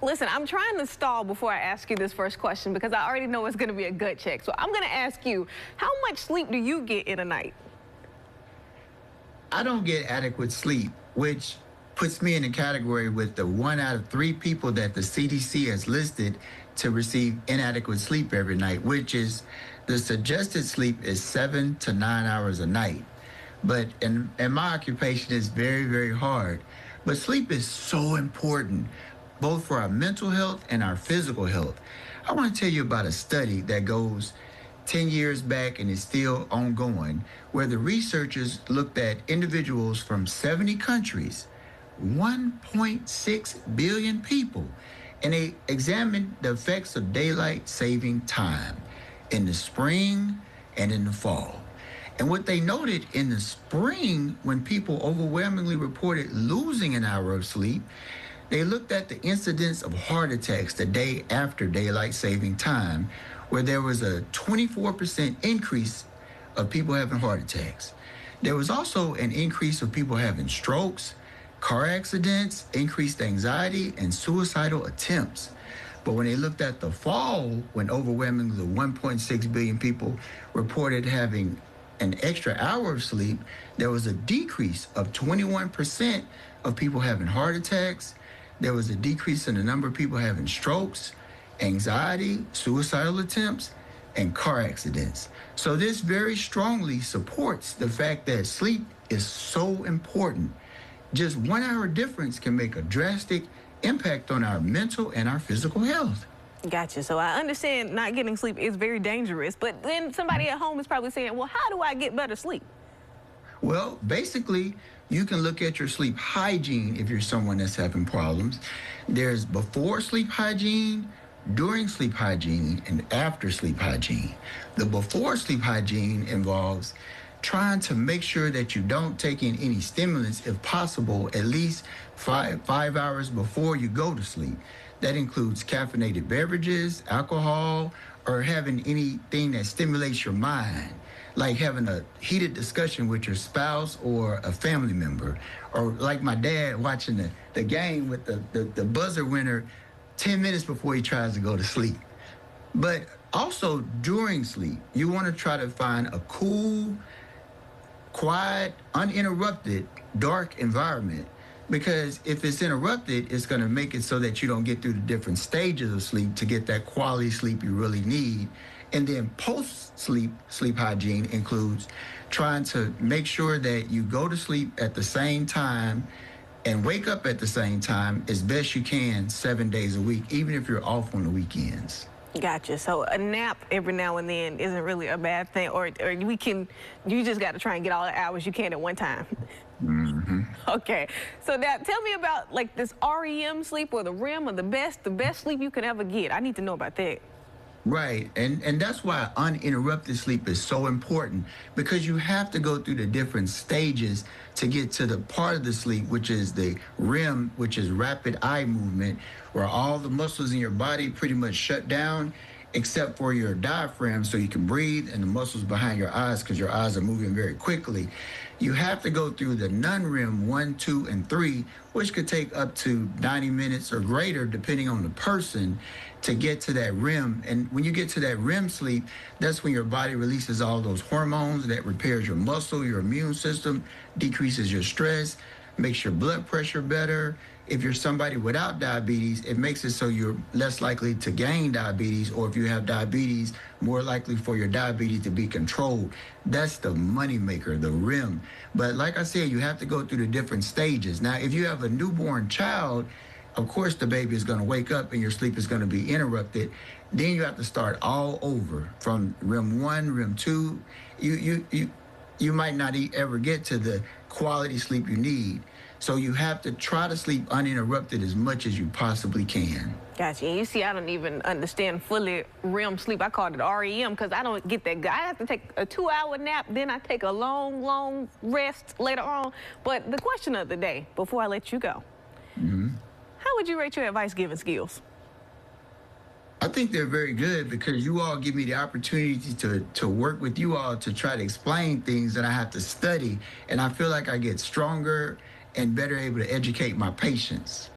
Listen, I'm trying to stall before I ask you this first question because I already know it's going to be a gut check. So I'm going to ask you, how much sleep do you get in a night? I don't get adequate sleep, which puts me in a category with the 1 out of 3 people that the CDC has listed to receive inadequate sleep every night, which is the suggested sleep is 7 to 9 hours a night. But and my occupation is very, very hard. But sleep is so important, both for our mental health and our physical health. I want to tell you about a study that goes 10 years back and is still ongoing, where the researchers looked at individuals from 70 countries, 1.6 billion people, and they examined the effects of daylight saving time in the spring and in the fall. And what they noted in the spring, when people overwhelmingly reported losing an hour of sleep, they looked at the incidence of heart attacks the day after daylight saving time, where there was a 24% increase of people having heart attacks. There was also an increase of people having strokes, car accidents, increased anxiety, and suicidal attempts. But when they looked at the fall, when overwhelmingly 1.6 billion people reported having an extra hour of sleep, there was a decrease of 21% of people having heart attacks. There was a decrease in the number of people having strokes, anxiety, suicidal attempts, and car accidents. So this very strongly supports the fact that sleep is so important. Just 1 hour difference can make a drastic impact on our mental and our physical health. Gotcha. So I understand not getting sleep is very dangerous, but then somebody at home is probably saying, well, how do I get better sleep? Well, basically, you can look at your sleep hygiene if you're someone that's having problems. There's before sleep hygiene, during sleep hygiene, and after sleep hygiene. The before sleep hygiene involves trying to make sure that you don't take in any stimulants, if possible, at least five hours before you go to sleep. That includes caffeinated beverages, alcohol, or having anything that stimulates your mind, like having a heated discussion with your spouse or a family member, or like my dad watching the game with the buzzer winner 10 minutes before he tries to go to sleep. But also during sleep, you want to try to find a cool, quiet, uninterrupted, dark environment, because if it's interrupted, it's going to make it so that you don't get through the different stages of sleep to get that quality sleep you really need. And then post-sleep sleep hygiene includes trying to make sure that you go to sleep at the same time and wake up at the same time as best you can 7 days a week, even if you're off on the weekends. Gotcha. So a nap every now and then isn't really a bad thing, or you just got to try and get all the hours you can at one time. Mm-hmm. Okay. So now tell me about like this REM sleep, or the REM, or the best sleep you can ever get. I need to know about that. Right, and that's why uninterrupted sleep is so important, because you have to go through the different stages to get to the part of the sleep, which is the REM, which is rapid eye movement, where all the muscles in your body pretty much shut down except for your diaphragm, so you can breathe, and the muscles behind your eyes, because your eyes are moving very quickly. You have to go through the non-REM 1, 2, and 3, which could take up to 90 minutes or greater, depending on the person, to get to that REM. And when you get to that REM sleep, that's when your body releases all those hormones that repairs your muscle, your immune system, decreases your stress, makes your blood pressure better. If you're somebody without diabetes, it makes it so you're less likely to gain diabetes, or if you have diabetes, more likely for your diabetes to be controlled. That's the money maker, the REM. But like I said, you have to go through the different stages. Now, if you have a newborn child, of course the baby is going to wake up and your sleep is going to be interrupted. Then you have to start all over from REM 1, REM 2. You might not ever get to the quality sleep you need. So you have to try to sleep uninterrupted as much as you possibly can. Gotcha. And you see, I don't even understand fully REM sleep. I call it REM because I don't get that. I have to take a 2-hour nap, then I take a long rest later on. But the question of the day, before I let you go, how would you rate your advice-giving skills? I think they're very good, because you all give me the opportunity to work with you all to try to explain things that I have to study. And I feel like I get stronger and better able to educate my patients.